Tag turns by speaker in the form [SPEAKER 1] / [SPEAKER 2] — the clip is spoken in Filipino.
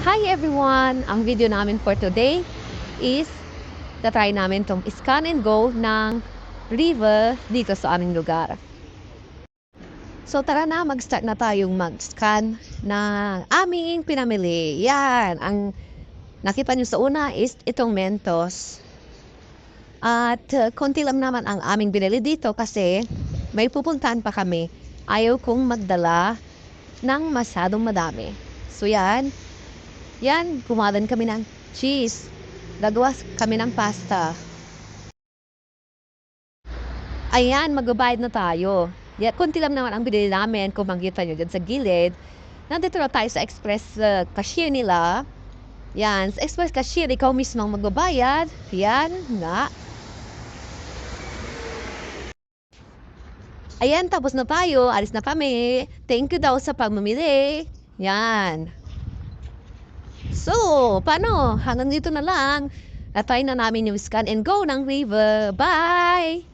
[SPEAKER 1] Hi everyone! Ang video namin for today is try namin tong scan and go ng river dito sa aming lugar. So tara na, mag-start na tayong mag-scan ng aming pinamili. Yan! Ang nakita nyo sa una is itong Mentos. At konti lang naman ang aming binili dito kasi may pupuntahan pa kami. Ayaw kong magdala ng masyadong madami. So yan, kumadan kami ng cheese. Gagawa kami ng pasta. Ayan, magbabayad na tayo. Kunti lang naman ang binili namin. Kung makita nyo dyan sa gilid. Nandito na tayo sa express cashier nila. Yan, sa express cashier, ikaw mismo ang magbabayad. Yan, nga. Ayan, tapos na tayo. Alis na kami. Thank you daw sa pagmamili. Yan. So, paano? Hanggang dito na lang. Na-try na namin yung scan and go ng river. Bye!